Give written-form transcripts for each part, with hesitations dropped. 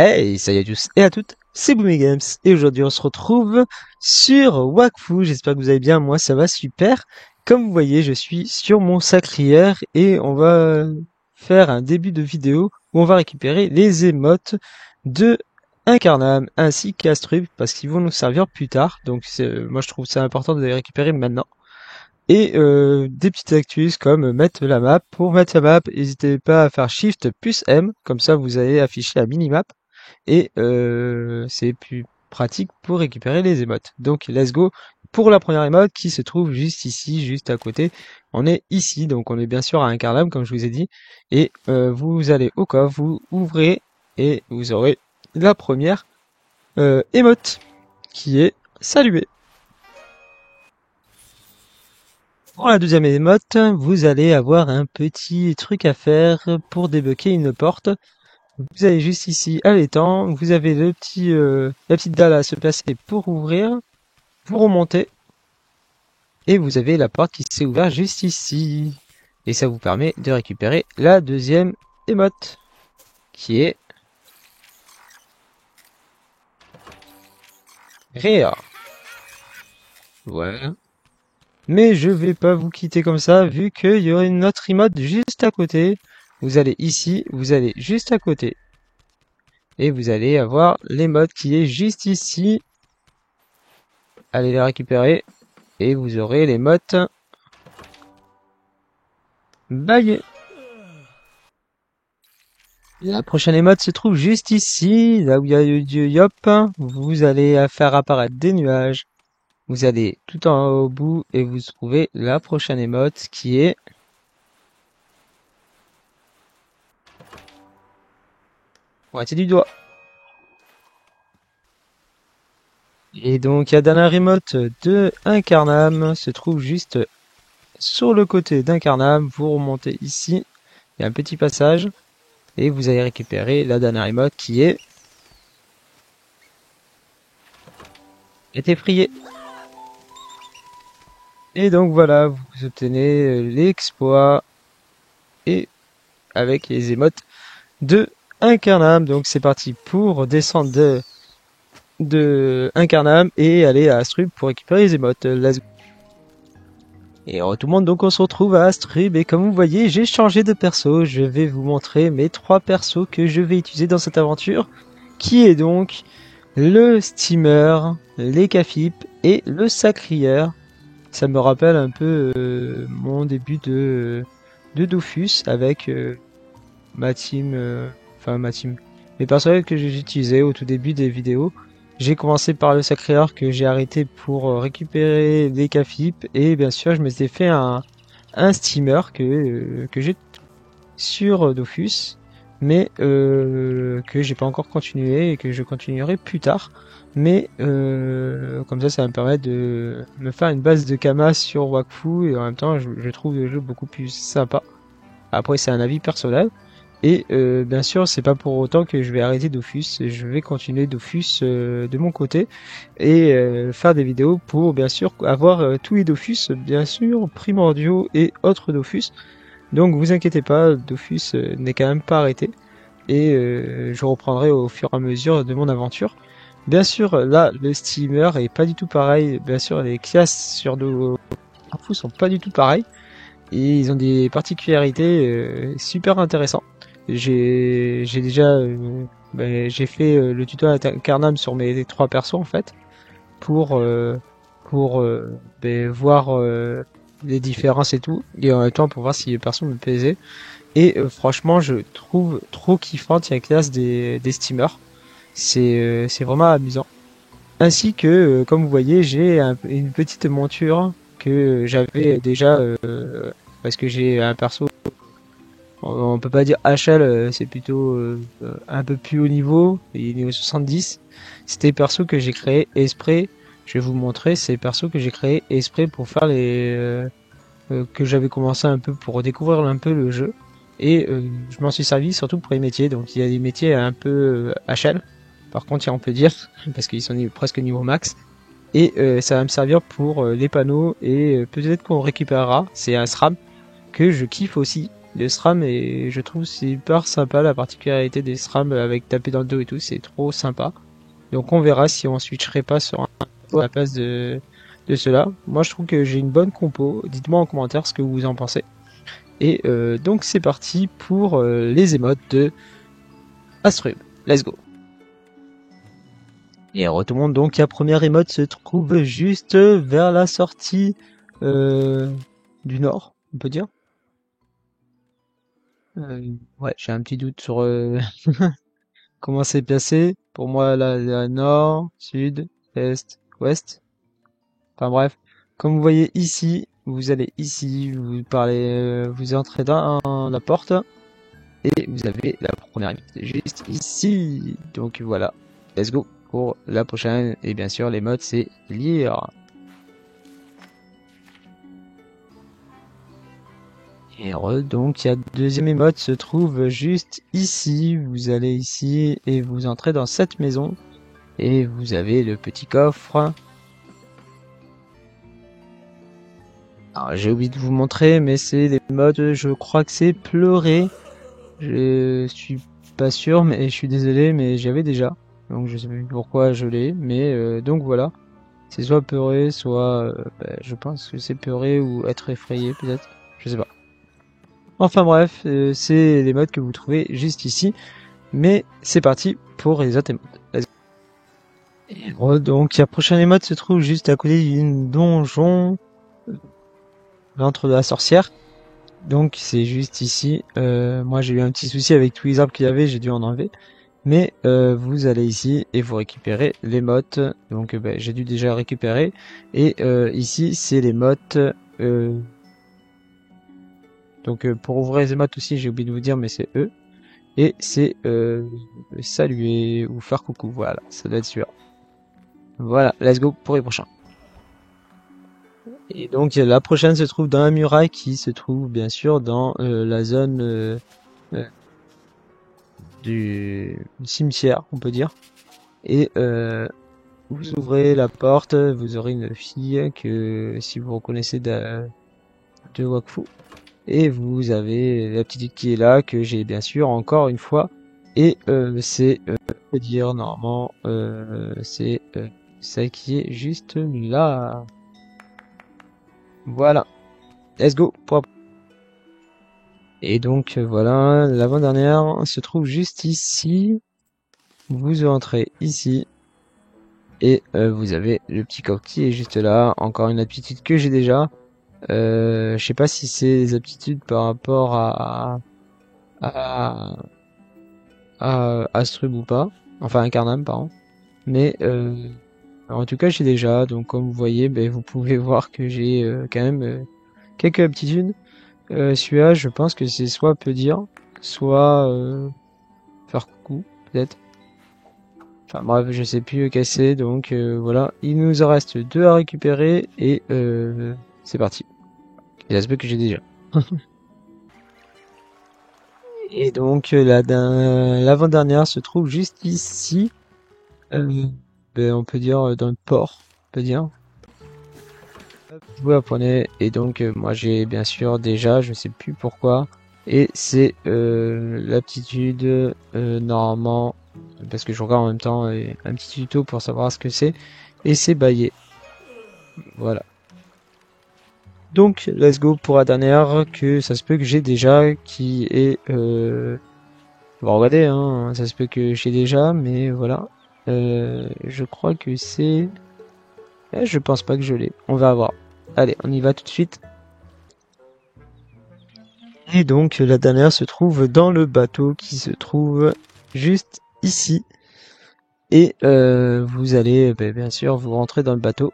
Hey, salut à tous et à toutes, c'est Boomy Games et aujourd'hui on se retrouve sur Wakfu. J'espère que vous allez bien, moi ça va super. Comme vous voyez, je suis sur mon sacrière et on va faire un début de vidéo où on va récupérer les émotes de Incarnam ainsi qu'Astrub parce qu'ils vont nous servir plus tard. Donc moi je trouve ça important de les récupérer maintenant. Et des petites actus comme mettre la map. Pour mettre la map, n'hésitez pas à faire Shift plus M, comme ça vous allez afficher la minimap et c'est plus pratique pour récupérer les émotes. Donc let's go pour la première émote qui se trouve juste ici, juste à côté. On est ici, donc on est bien sûr à Incarnam comme je vous ai dit. Et vous allez au coffre, vous ouvrez et vous aurez la première émote qui est saluée. Pour la deuxième émote, vous allez avoir un petit truc à faire pour débloquer une porte. Vous allez juste ici à l'étang, vous avez le petit, la petite dalle à se placer pour ouvrir, vous remontez, et vous avez la porte qui s'est ouverte juste ici. Et ça vous permet de récupérer la deuxième émote, qui est Rare. Voilà. Mais je vais pas vous quitter comme ça, vu qu'il y aura une autre emote juste à côté. Vous allez ici, vous allez juste à côté. Et vous allez avoir l'émote qui est juste ici. Allez la récupérer. Et vous aurez l'émote baillée. La prochaine émote se trouve juste ici, là où il y a le dieu Yop. Vous allez faire apparaître des nuages. Vous allez tout en haut au bout et vous trouvez la prochaine émote qui est moitié du doigt. Et donc la dernière émote de Incarnam se trouve juste sur le côté d'Incarnam. Vous remontez ici, il y a un petit passage et vous allez récupérer la dernière émote qui est effrayé. Et donc voilà, vous obtenez l'exploit et avec les émotes de Incarnam. Donc c'est parti pour descendre de Incarnam et aller à Astrub pour récupérer les émotes. Let's go. Et tout le monde, donc on se retrouve à Astrub et comme vous voyez, j'ai changé de perso. Je vais vous montrer mes 3 persos que je vais utiliser dans cette aventure, qui est donc le steamer, les cafip et le sacrière. Ça me rappelle un peu mon début de Dofus avec ma team, mes personnages que j'utilisais au tout début des vidéos. J'ai commencé par le Sacré-Heure que j'ai arrêté pour récupérer les cafip et bien sûr je me suis fait un steamer que j'ai sur Dofus mais que j'ai pas encore continué et que je continuerai plus tard. Mais comme ça me permet de me faire une base de Kama sur Wakfu et en même temps je trouve le jeu beaucoup plus sympa. Après c'est un avis personnel. Et bien sûr, c'est pas pour autant que je vais arrêter Dofus. Je vais continuer Dofus de mon côté et faire des vidéos pour bien sûr avoir tous les Dofus, bien sûr, primordiaux et autres Dofus. Donc vous inquiétez pas, Dofus n'est quand même pas arrêté et je reprendrai au fur et à mesure de mon aventure. Bien sûr, là, le steamer est pas du tout pareil. Bien sûr, les classes sur Dofus sont pas du tout pareilles et ils ont des particularités super intéressantes. J'ai déjà j'ai fait le tuto à Incarnam sur mes 3 persos en fait pour voir les différences et tout et en même temps pour voir si les persos me plaisaient et franchement je trouve trop kiffante la classe des steamers. C'est vraiment amusant. Ainsi que comme vous voyez, j'ai une petite monture que j'avais déjà parce que j'ai un perso. On peut pas dire HL, c'est plutôt un peu plus haut niveau, il est niveau 70. C'était des persos que j'ai créé exprès. Je vais vous montrer, c'est des persos que j'ai créé exprès pour faire les que j'avais commencé un peu pour découvrir un peu le jeu. Et je m'en suis servi surtout pour les métiers. Donc il y a des métiers un peu HL. Par contre, on peut dire parce qu'ils sont presque niveau max. Et ça va me servir pour les panneaux et peut-être qu'on récupérera. C'est un SRAM que je kiffe aussi. de SRAM et je trouve super sympa la particularité des SRAM avec taper dans le dos et tout, c'est trop sympa. Donc on verra si on switcherait pas sur un à la place de cela. Moi je trouve que j'ai une bonne compo, dites-moi en commentaire ce que vous en pensez. Et donc c'est parti pour les émotes de Astrub. Let's go. Et tout le monde, donc la première émote se trouve juste vers la sortie du nord, on peut dire. Ouais, j'ai un petit doute sur comment c'est placé. Pour moi, là, nord, sud, est, ouest. Enfin bref, comme vous voyez ici, vous allez ici, vous parlez, vous entrez dans la porte et vous avez la première émote juste ici. Donc voilà, let's go pour la prochaine. Et bien sûr, les modes c'est lire. Et donc, il y a deuxième émote se trouve juste ici. Vous allez ici et vous entrez dans cette maison. Et vous avez le petit coffre. Alors, j'ai oublié de vous montrer, mais c'est l'émote, je crois que c'est pleurer. Je suis pas sûr, mais je suis désolé, mais j'avais déjà. Donc, je sais plus pourquoi je l'ai. Mais donc voilà. C'est soit pleurer, soit... je pense que c'est pleurer ou être effrayé, peut-être. Je sais pas. Enfin bref, c'est les modes que vous trouvez juste ici. Mais c'est parti pour les autres émotes. Donc la prochaine émote se trouve juste à côté d'une donjon, l'antre de la sorcière. Donc c'est juste ici. Moi j'ai eu un petit souci avec tous les arbres qu'il y avait, j'ai dû en enlever. Mais vous allez ici et vous récupérez l'émote. Donc j'ai dû déjà récupérer. Et ici c'est l'émote. Donc pour ouvrir les émotes aussi, j'ai oublié de vous dire, mais c'est eux. Et c'est saluer ou faire coucou. Voilà, ça doit être sûr. Voilà, let's go pour les prochains. Et donc la prochaine se trouve dans la muraille qui se trouve bien sûr dans la zone du cimetière, on peut dire. Et vous ouvrez la porte, vous aurez une fille que si vous reconnaissez de Wakfu. Et vous avez la petite qui est là, que j'ai bien sûr encore une fois. Et c'est, on peut dire normalement, c'est celle qui est juste là. Voilà, let's go. Et donc voilà, l'avant-dernière se trouve juste ici. Vous entrez ici. Et vous avez le petit coq qui est juste là. Encore une aptitude que j'ai déjà. Je sais pas si c'est des aptitudes par rapport à, à Astrub ou pas. Enfin, Incarnam, pardon. Mais en tout cas, j'ai déjà. Donc, comme vous voyez, ben, vous pouvez voir que j'ai quand même quelques aptitudes. Celui-là, je pense que c'est soit peut dire, soit faire coucou, peut-être. Enfin bref, je sais plus lequel c'est, donc voilà. Il nous en reste deux à récupérer et c'est parti. Et ça se peut que j'ai déjà. Et donc l'avant-dernière se trouve juste ici. Ben, on peut dire dans le port, on peut dire. Vous apprenez et donc moi j'ai bien sûr déjà, je sais plus pourquoi. Et c'est l'aptitude normalement parce que je regarde en même temps un petit tuto pour savoir ce que c'est. Et c'est bailler. Voilà. Donc, let's go pour la dernière, que ça se peut que j'ai déjà, qui est... on va regarder, hein, ça se peut que j'ai déjà, mais voilà. Je crois que c'est... je pense pas que je l'ai. On va voir. Allez, on y va tout de suite. Et donc, la dernière se trouve dans le bateau, qui se trouve juste ici. Et vous allez, bien sûr, vous rentrez dans le bateau.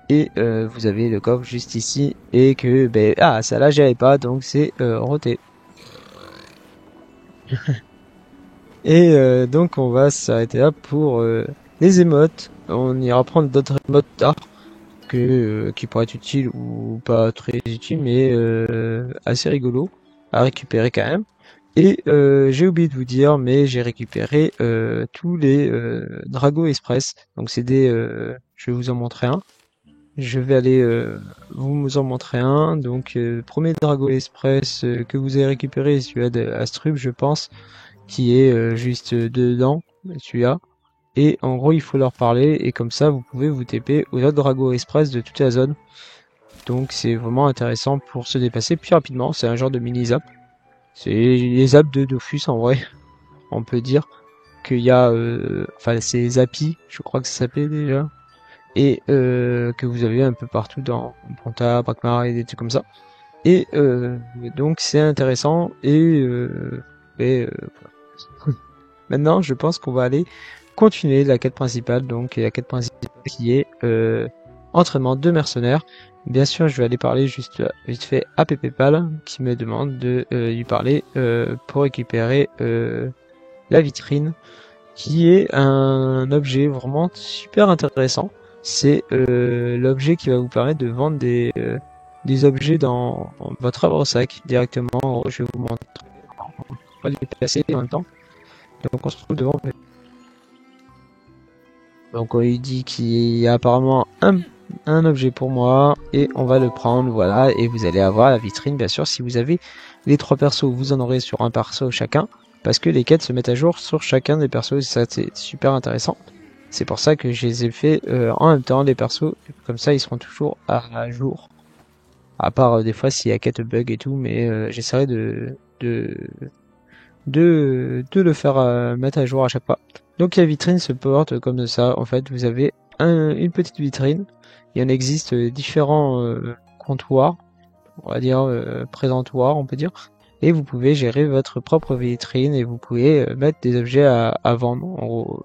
Et vous avez le coffre juste ici. Et que, ça là, j'y avais pas, donc c'est roté. Et donc on va s'arrêter là pour les émotes. On ira prendre d'autres émotes tard qui pourraient être utiles ou pas très utiles, mais assez rigolo à récupérer quand même. Et j'ai oublié de vous dire, mais j'ai récupéré tous les Drago Express. Donc c'est des, je vais vous en montrer un. je vais aller vous en montrer un. Donc, premier Drago Express que vous avez récupéré, celui-là d'Astrub, je pense, qui est juste dedans, celui-là. Et en gros, il faut leur parler, et comme ça, vous pouvez vous TP aux autres Drago Express de toute la zone. Donc, c'est vraiment intéressant pour se dépasser plus rapidement. C'est un genre de mini-zap. C'est les zaps de Dofus, en vrai, on peut dire. Qu'il y a, enfin, c'est Zappy, je crois que ça s'appelait déjà. Et que vous avez un peu partout dans Panta, Pakmar et des trucs comme ça. Et donc c'est intéressant et voilà. Maintenant je pense qu'on va aller continuer la quête principale, donc la quête principale qui est entraînement de mercenaires. Bien sûr je vais aller parler juste vite fait à PPPal qui me demande de lui parler pour récupérer la vitrine qui est un objet vraiment super intéressant. C'est l'objet qui va vous permettre de vendre des objets dans votre arbre-sac directement. Je vais vous montrer. On va les placer en même temps. Donc on se retrouve devant. Donc il dit qu'il y a apparemment un objet pour moi et on va le prendre, voilà, et vous allez avoir la vitrine bien sûr si vous avez les 3 persos, vous en aurez sur un perso chacun, parce que les quêtes se mettent à jour sur chacun des persos, et ça c'est super intéressant. C'est pour ça que je les ai fait en même temps les persos, comme ça ils seront toujours à jour. À part des fois s'il y a quête bug et tout, mais j'essaierai de le faire mettre à jour à chaque fois. Donc la vitrine se porte comme ça. En fait, vous avez une petite vitrine. Il y en existe différents comptoirs, on va dire présentoirs, on peut dire. Et vous pouvez gérer votre propre vitrine et vous pouvez mettre des objets à vendre. En gros,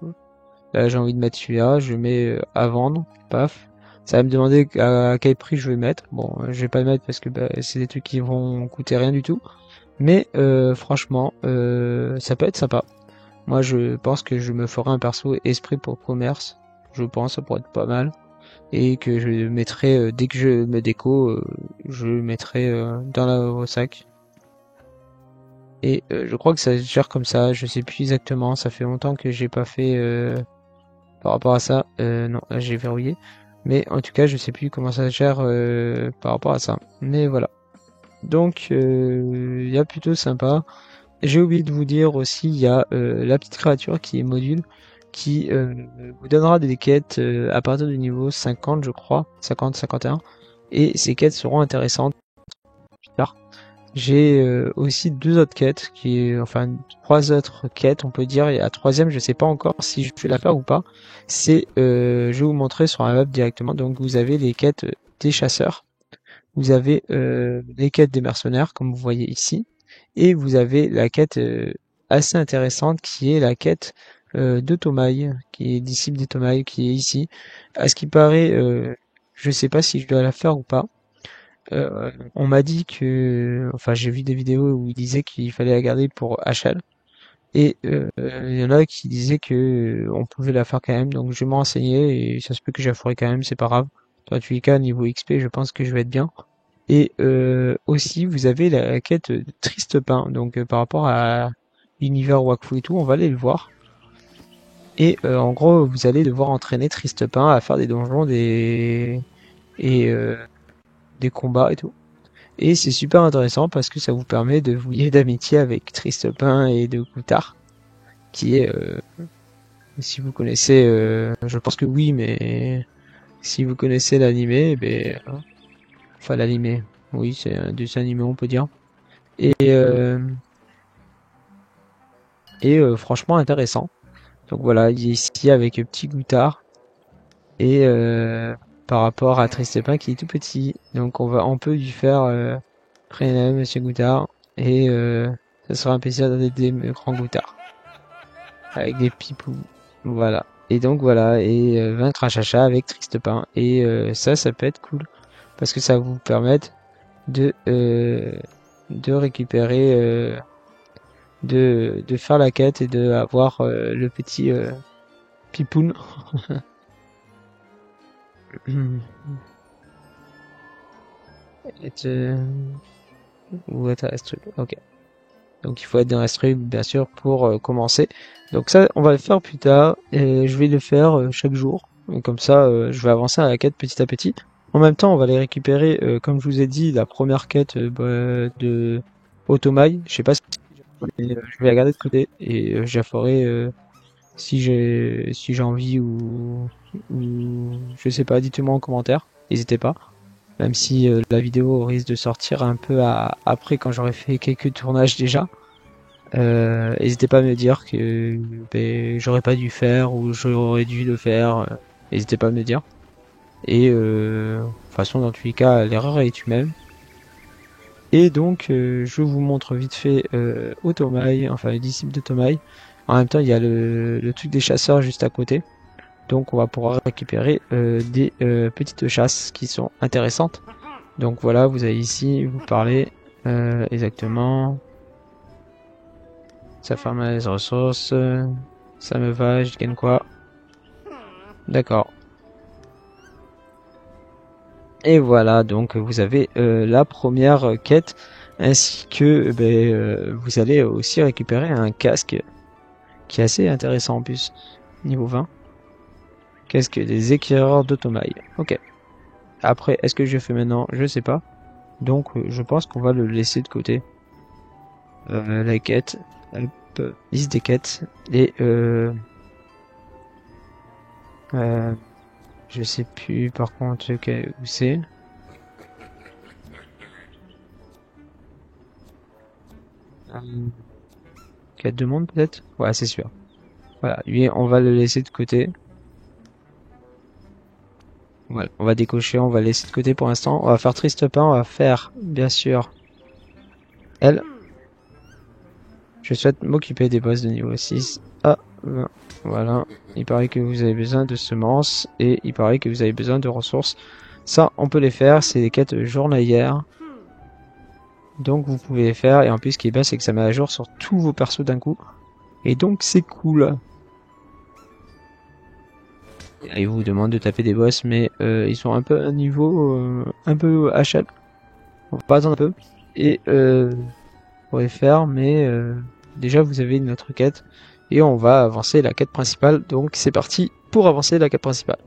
là j'ai envie de mettre celui-là, je mets à vendre, paf. Ça va me demander à quel prix je vais mettre. Bon, je vais pas le mettre parce que bah, c'est des trucs qui vont coûter rien du tout. Mais franchement, ça peut être sympa. Moi, je pense que je me ferai un perso esprit pour commerce. Je pense, ça pourrait être pas mal. Et que je mettrai, dès que je me déco, je le mettrai dans au sac. Et je crois que ça se gère comme ça. Je sais plus exactement. Ça fait longtemps que j'ai pas fait par rapport à ça. Non, là j'ai verrouillé. Mais en tout cas, je sais plus comment ça se gère par rapport à ça. Mais voilà. Donc, il y a plutôt sympa. J'ai oublié de vous dire aussi, il y a la petite créature qui est module, qui vous donnera des quêtes à partir du niveau 50, je crois, 50, 51, et ces quêtes seront intéressantes plus tard. J'ai aussi 2 autres quêtes, enfin 3 autres quêtes, on peut dire, et la troisième, je sais pas encore si je vais la faire ou pas. C'est, je vais vous montrer sur la map directement. Donc vous avez les quêtes des chasseurs, vous avez les quêtes des mercenaires, comme vous voyez ici. Et vous avez la quête assez intéressante qui est la quête de Tomaï, qui est disciple des Tomaï, qui est ici. À ce qui paraît, je sais pas si je dois la faire ou pas. On m'a dit que, enfin j'ai vu des vidéos où il disait qu'il fallait la garder pour HL. Et il y en a qui disaient que on pouvait la faire quand même, donc je vais me renseigner et ça se peut que je la ferai quand même, c'est pas grave. Dans tous les cas, niveau XP, je pense que je vais être bien. Et aussi, vous avez la quête de Triste Pain. Donc, par rapport à l'univers Wakfu et tout, on va aller le voir. Et en gros, vous allez devoir entraîner Triste Pain à faire des donjons, et des combats et tout. Et c'est super intéressant parce que ça vous permet de vous lier d'amitié avec Triste Pain et de Goutard, qui est, si vous connaissez, je pense que oui, mais si vous connaissez l'animé, ben, enfin l'animé, oui, c'est un dessin animé, on peut dire. Et, franchement intéressant. Donc voilà, il est ici avec Petit Goutard et par rapport à Tristepin qui est tout petit. Donc on peut lui faire prénom Monsieur Goutard et ça sera un plaisir d'aider le grand Goutard avec des pipous. Voilà. Et donc voilà, et vaincre un chacha avec Tristepin. Et ça peut être cool parce que ça va vous permettre de récupérer de faire la quête et de avoir le petit pipoun. Ou être instru. Ok. Donc il faut être dans instru bien sûr pour commencer. Donc ça on va le faire plus tard. Et je vais le faire chaque jour. Et comme ça je vais avancer à la quête petit à petit. En même temps, on va les récupérer, comme je vous ai dit, la première quête de Otomai. Je sais pas si je vais la garder de côté et je la ferai si j'ai envie ou je sais pas. Dites-moi en commentaire. N'hésitez pas. Même si la vidéo risque de sortir un peu après quand j'aurai fait quelques tournages déjà. N'hésitez pas à me dire que j'aurais pas dû faire ou j'aurais dû le faire. N'hésitez pas à me le dire. Et de toute façon, dans tous les cas, l'erreur est humaine. Et donc, je vous montre vite fait Otomai, enfin le disciple de Tomai. En même temps, il y a le truc des chasseurs juste à côté. Donc, on va pouvoir récupérer des petites chasses qui sont intéressantes. Donc voilà, vous avez ici, vous parlez exactement. Ça ferme les ressources. Ça me va, je gagne quoi? D'accord. Et voilà, donc vous avez la première quête, ainsi que vous allez aussi récupérer un casque qui est assez intéressant en plus, niveau 20. Casque des éclaireurs d'Otomai. Ok. Après, est-ce que je fais maintenant? Je sais pas. Donc je pense qu'on va le laisser de côté. La quête, hop, liste des quêtes, et euh, je sais plus par contre où c'est. Euh, Quête de monde peut-être? Ouais, c'est sûr. Voilà, lui, on va le laisser de côté. Voilà, on va décocher, on va laisser de côté pour l'instant. On va faire triste pain, on va faire, bien sûr, elle. Je souhaite m'occuper des boss de niveau 6 à 20. Voilà, il paraît que vous avez besoin de semences et il paraît que vous avez besoin de ressources. Ça, on peut les faire, c'est des quêtes journalières. Donc vous pouvez les faire et en plus ce qui est bien c'est que ça met à jour sur tous vos persos d'un coup. Et donc c'est cool. Et il vous demande de taper des boss mais ils sont un peu à un niveau un peu HL. On va pas attendre un peu. Et pourrait faire, mais déjà vous avez une autre quête et on va avancer la quête principale. Donc c'est parti pour avancer la quête principale.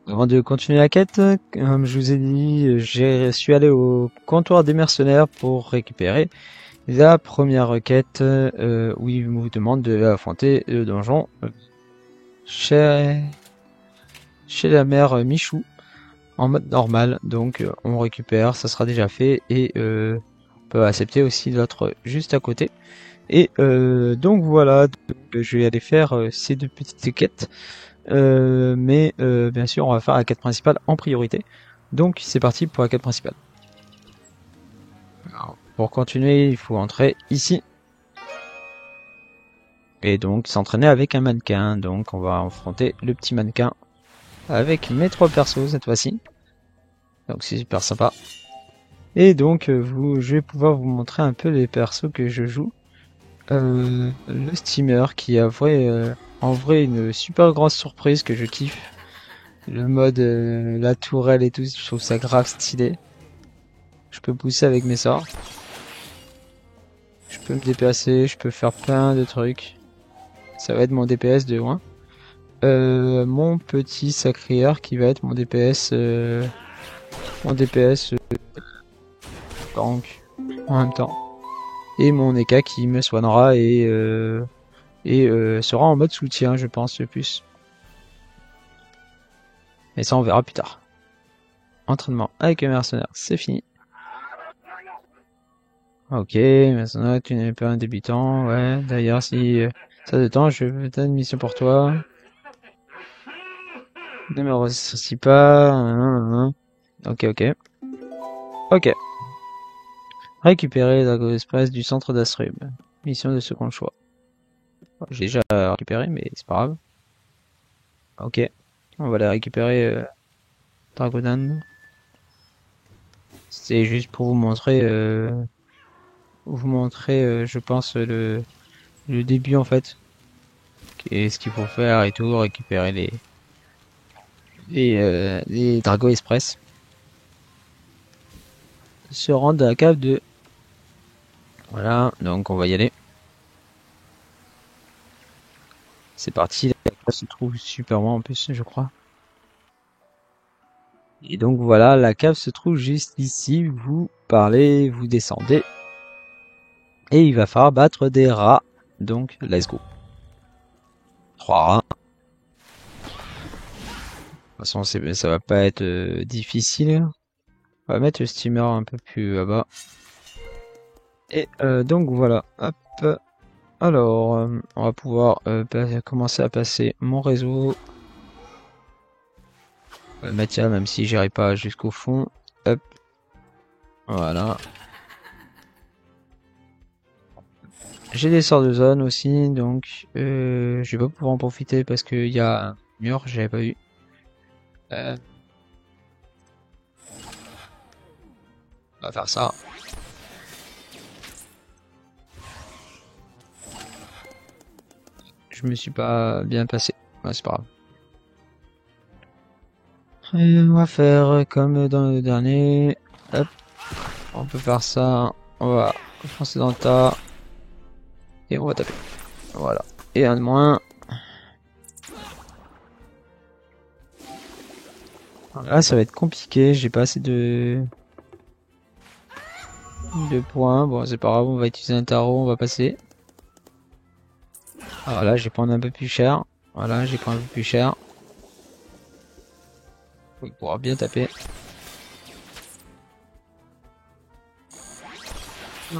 Avant de continuer la quête, comme je vous ai dit, je suis allé au comptoir des mercenaires pour récupérer la première quête où il vous demande de affronter le donjon chez, chez la mère Michou en mode normal. Donc on récupère, ça sera déjà fait et on peut accepter aussi l'autre juste à côté. Et donc voilà, donc, je vais aller faire ces deux petites quêtes. Mais bien sûr, on va faire la quête principale en priorité. Donc c'est parti pour la quête principale. Alors, pour continuer, il faut entrer ici. Et donc s'entraîner avec un mannequin. Donc on va affronter le petit mannequin avec mes trois persos cette fois-ci. Donc c'est super sympa. Et donc je vais pouvoir vous montrer un peu les persos que je joue. Le steamer qui a en vrai une super grosse surprise que je kiffe. Le mode la tourelle et tout, je trouve ça grave stylé. Je peux pousser avec mes sorts. Je peux me déplacer, je peux faire plein de trucs. Ça va être mon DPS de loin. Mon petit sacrière qui va être mon DPS tank en même temps. Et mon Eka qui me soignera et sera en mode soutien, je pense, le plus. Mais ça, on verra plus tard. Entraînement avec un mercenaire, c'est fini. Ok, mercenaire, tu n'es pas un débutant, ouais. D'ailleurs, si ça te tente, je vais donner une mission pour toi. Ne me remercie pas. Ok, ok. Ok. Récupérer Drago Express du centre d'Astrum. Mission de second choix. J'ai déjà récupéré, mais c'est pas grave. Ok. On va la récupérer, Dragodan. C'est juste pour vous montrer, je pense, le début en fait. Et ce qu'il faut faire et tout, récupérer les Drago Express. Se rendre à la cave de... Voilà, donc on va y aller. C'est parti, la cave se trouve super loin en plus, je crois. Et donc voilà, la cave se trouve juste ici. Vous parlez, vous descendez. Et il va falloir battre des rats. Donc, let's go. 3 rats. De toute façon, ça va pas être difficile. On va mettre le steamer un peu plus là-bas. Et donc voilà. Hop. Alors, on va pouvoir commencer à passer mon réseau. Mettre même si j'irai pas jusqu'au fond. Hop. Voilà. J'ai des sorts de zone aussi, donc je vais pas pouvoir en profiter parce qu'il y a un mur, j'avais pas vu. On va faire ça. Je me suis pas bien passé. Ouais, c'est pas grave. Et on va faire comme dans le dernier. Hop. On peut faire ça. On va foncer dans le tas. Et on va taper. Voilà. Et un de moins. Là, ça va être compliqué. J'ai pas assez de points. Bon, c'est pas grave. On va utiliser un tarot. On va passer. Alors là, j'ai prendre un peu plus cher. Voilà, j'ai pris un peu plus cher. Il pourra bien taper. Il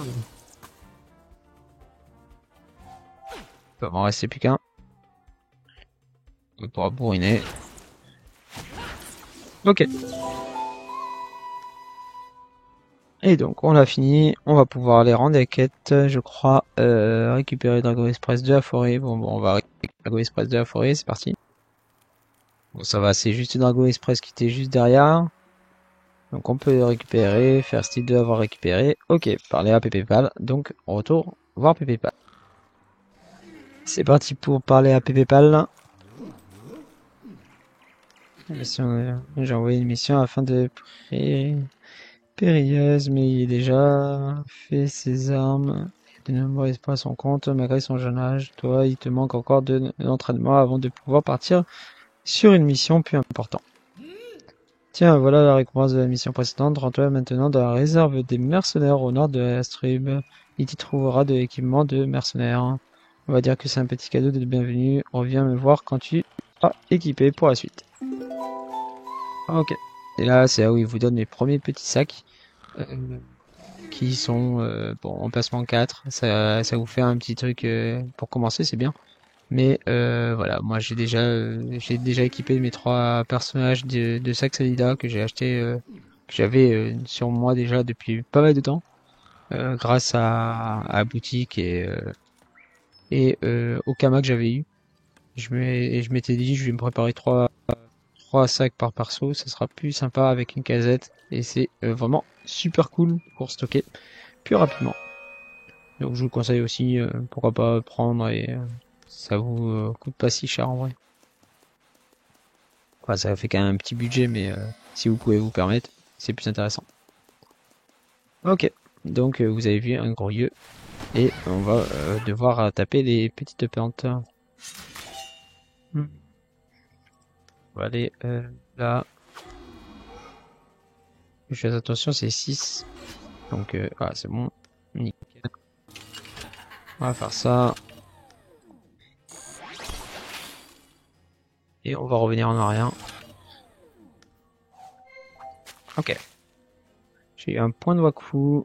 va m'en rester plus qu'un. Il pourra bourriner. Ok. Et donc, on l'a fini. On va pouvoir aller rendre les quêtes, je crois. Récupérer Dragon Express de la forêt. Bon, on va récupérer Dragon Express de la forêt. C'est parti. Bon, ça va. C'est juste Dragon Express qui était juste derrière. Donc, on peut le récupérer. Faire style de avoir récupéré. Ok. Parler à PayPal. Donc, on retourne voir PayPal. C'est parti pour parler à PayPal. J'ai envoyé une mission afin de périlleuse, mais il a déjà fait ses armes. De nombreux espoirs à son compte, malgré son jeune âge. Toi, il te manque encore de l'entraînement avant de pouvoir partir sur une mission plus importante. Tiens, voilà la récompense de la mission précédente. Rends-toi maintenant dans la réserve des mercenaires au nord de Astrub. Il t'y trouvera de l'équipement de mercenaires. On va dire que c'est un petit cadeau de bienvenue. Reviens me voir quand tu seras équipé pour la suite. Ok. Et là, c'est là où il vous donne les premiers petits sacs. Qui sont bon, en placement 4. Ça vous fait un petit truc pour commencer, c'est bien. Mais voilà, moi j'ai déjà équipé mes 3 personnages de Saxalida que j'ai acheté, que j'avais sur moi déjà depuis pas mal de temps, grâce à la boutique et au Kama que j'avais eu. Je m'étais dit, je vais me préparer 3 sacs par perso, ça sera plus sympa avec une casette et c'est vraiment super cool pour stocker plus rapidement. Donc je vous conseille aussi, pourquoi pas prendre et ça vous coûte pas si cher en vrai. Enfin, ça fait quand même un petit budget, mais si vous pouvez vous permettre, c'est plus intéressant. Ok, donc vous avez vu un gros lieu et on va devoir taper les petites plantes. Hmm. On va aller là. Je fais attention, c'est 6. Donc c'est bon. Nickel. On va faire ça. Et on va revenir en arrière. Ok. J'ai eu un point de Wakfu.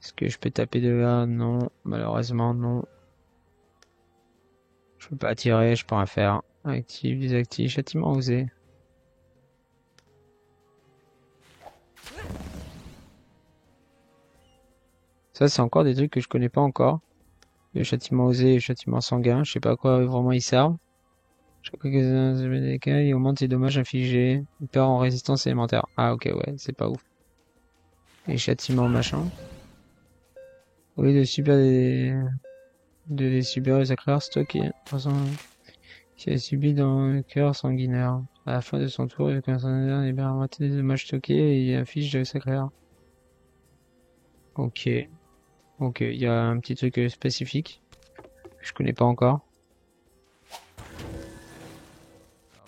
Est-ce que je peux taper de là? Non. Malheureusement, non. Je peux pas tirer, je peux rien faire. Active, désactive, châtiment osé. Ça, c'est encore des trucs que je connais pas encore. Le châtiment osé et le châtiment sanguin. Je sais pas à quoi vraiment ils servent. Chaque fois que des cas, il augmente les dommages infligés. Il perd en résistance élémentaire. Ah, ok, ouais, c'est pas ouf. Les châtiments machin. Au lieu de subir de les subir les éclairs stockés. Qui a subi dans le cœur sanguinaire. À la fin de son tour, le cœur sanguinaire libère la moitié des dommages stockés et affiche de s'éclair. Ok. Ok, il y a un petit truc spécifique. je connais pas encore.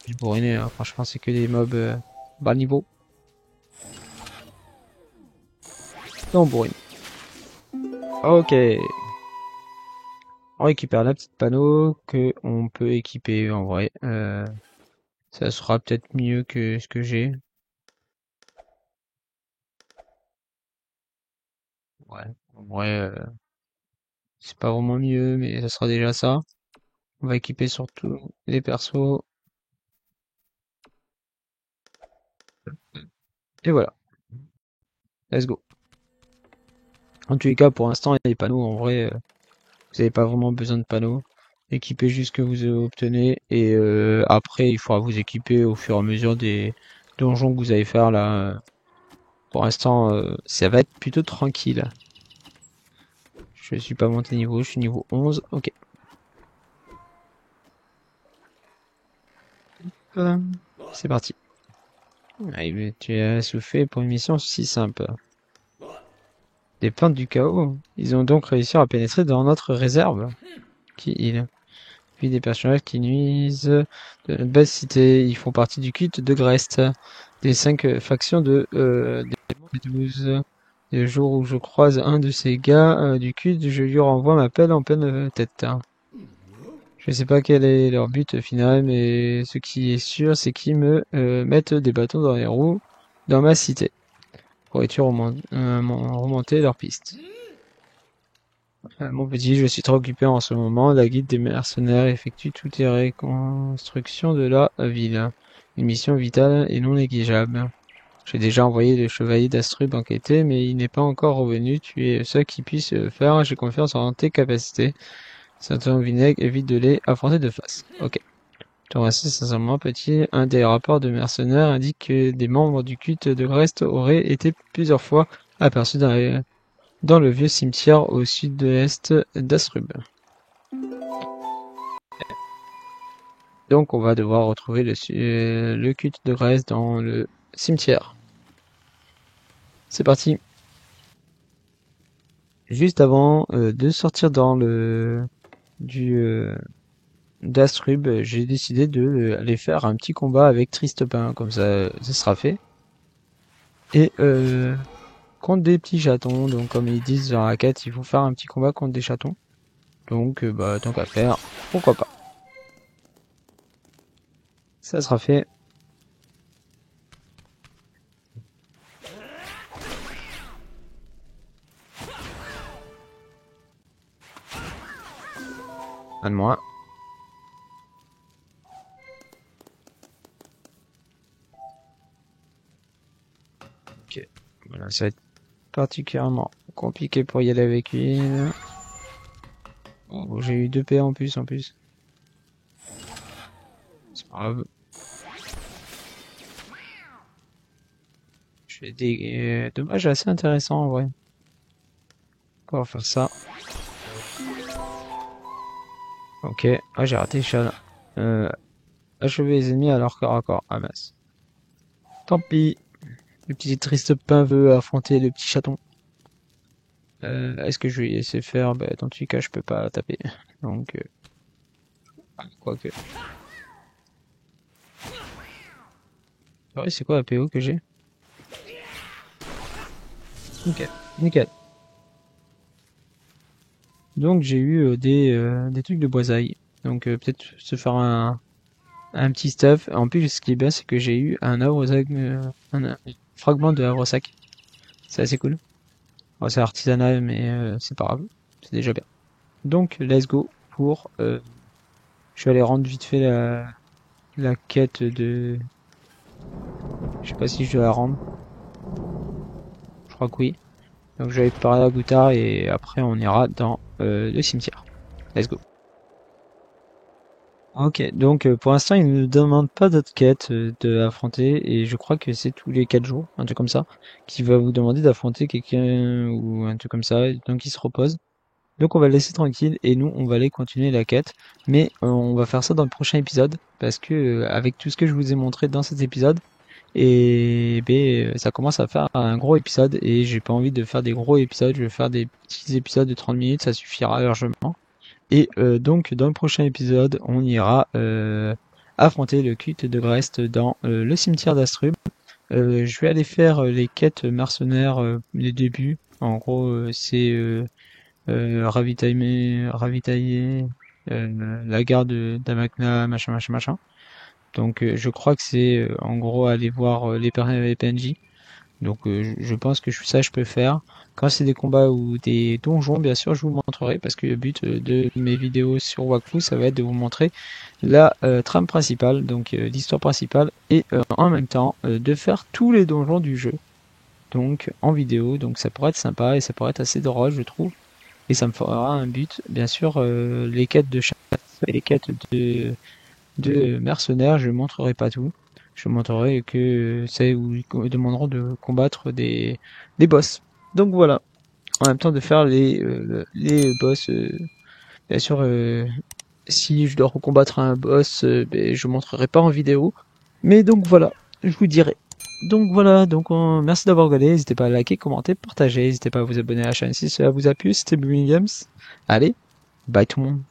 Je bourriné, hein. Franchement, c'est que des mobs bas niveau. Non, bourrine. Ok. On récupère la petite panneau que on peut équiper en vrai. Ça sera peut-être mieux que ce que j'ai. Ouais. En vrai, c'est pas vraiment mieux, mais ça sera déjà ça. On va équiper surtout les persos. Et voilà. Let's go. En tous les cas, pour l'instant, les panneaux, en vrai, vous n'avez pas vraiment besoin de panneaux. Équipez juste ce que vous obtenez. Et après, il faudra vous équiper au fur et à mesure des donjons que vous allez faire là. Pour l'instant, ça va être plutôt tranquille. Je suis pas monté niveau, je suis niveau 11. Ok. Voilà. C'est parti. Allez, mais tu as soufflé pour une mission si simple. Des plantes du chaos. Ils ont donc réussi à pénétrer dans notre réserve. Qui il? Puis des personnages qui nuisent de notre base cité. Ils font partie du culte de Grest. Des 5 factions des 12. Le jour où je croise un de ces gars du culte, je lui renvoie ma pelle en pleine tête. Je sais pas quel est leur but final, mais ce qui est sûr, c'est qu'ils me mettent des bâtons dans les roues dans ma cité. Pourrais-tu remonter leur piste? Mon petit, je suis trop occupé en ce moment. La guilde des mercenaires effectue toutes les reconstructions de la ville. Une mission vitale et non négligeable. J'ai déjà envoyé le chevalier d'Astrub enquêter, mais il n'est pas encore revenu. Tu es le seul qui puisse le faire. J'ai confiance en tes capacités. Saint Vinaigre évite de les affronter de face. Ok. Ton récit, sincèrement, petit, un des rapports de mercenaires indique que des membres du culte de Grest auraient été plusieurs fois aperçus dans le vieux cimetière au sud-est d'Astrub. Donc on va devoir retrouver le culte de Grest dans le cimetière. C'est parti. Juste avant de sortir dans le du d'Astrub, j'ai décidé de aller faire un petit combat avec Tristepin, comme ça sera fait. Et contre des petits chatons, donc comme ils disent dans la quête, il faut faire un petit combat contre des chatons. Donc bah tant qu'à faire, pourquoi pas. Ça sera fait. Un de moi. Ok. Voilà, ça va être particulièrement compliqué pour y aller avec lui. Oh, j'ai eu 2 PA en plus C'est pas grave. Je fais des dommages assez intéressants en vrai. On va faire ça. Ok. Ah, j'ai raté le chat. Achever les ennemis à leur corps à corps. Ah mince. Tant pis. Le petit triste pain veut affronter le petit chaton. Est-ce que je vais laisser faire? Bah, dans tous les cas, je peux pas taper. Donc, quoique. C'est quoi la PO que j'ai? Ok, nickel. Donc, j'ai eu des trucs de boisaille. Donc, peut-être se faire un petit stuff. En plus, ce qui est bien, c'est que j'ai eu un havresac, un fragment de havresac. C'est assez cool. Bon, c'est artisanal, mais c'est pas grave. C'est déjà bien. Donc, let's go pour... je vais aller rendre vite fait la quête de... Je sais pas si je dois la rendre. Je crois que oui. Donc, je vais aller préparer la goutard et après, on ira dans le cimetière. Let's go. Ok, donc pour l'instant, il ne nous demande pas d'autres quêtes de affronter et je crois que c'est tous les 4 jours, un truc comme ça, qui va vous demander d'affronter quelqu'un ou un truc comme ça, donc il se repose. Donc on va le laisser tranquille et nous on va aller continuer la quête, mais on va faire ça dans le prochain épisode parce que avec tout ce que je vous ai montré dans cet épisode, et ben ça commence à faire un gros épisode et j'ai pas envie de faire des gros épisodes, je vais faire des petits épisodes de 30 minutes, ça suffira largement. Et donc dans le prochain épisode, on ira affronter le culte de Grest dans le cimetière d'Astrub. Je vais aller faire les quêtes mercenaires, les débuts. En gros, c'est ravitailler la gare d'Amakna, machin, machin, machin. Donc je crois que c'est en gros aller voir les PNJ. Donc je pense que ça je peux faire. Quand c'est des combats ou des donjons, bien sûr, je vous montrerai parce que le but de mes vidéos sur Wakfu, ça va être de vous montrer la trame principale, donc l'histoire principale, et en même temps de faire tous les donjons du jeu. Donc en vidéo, donc ça pourrait être sympa et ça pourrait être assez drôle, je trouve. Et ça me fera un but, bien sûr, les quêtes de chasse et les quêtes de mercenaires, je montrerai pas tout. Je montrerai que c'est où ils demanderont de combattre des boss. Donc voilà. En même temps de faire les boss. Bien sûr, si je dois combattre un boss, ben, je montrerai pas en vidéo. Mais donc voilà, je vous dirai. Donc voilà, donc merci d'avoir regardé. N'hésitez pas à liker, commenter, partager. N'hésitez pas à vous abonner à la chaîne si cela vous a plu. C'était Bully Games. Allez, bye tout le monde.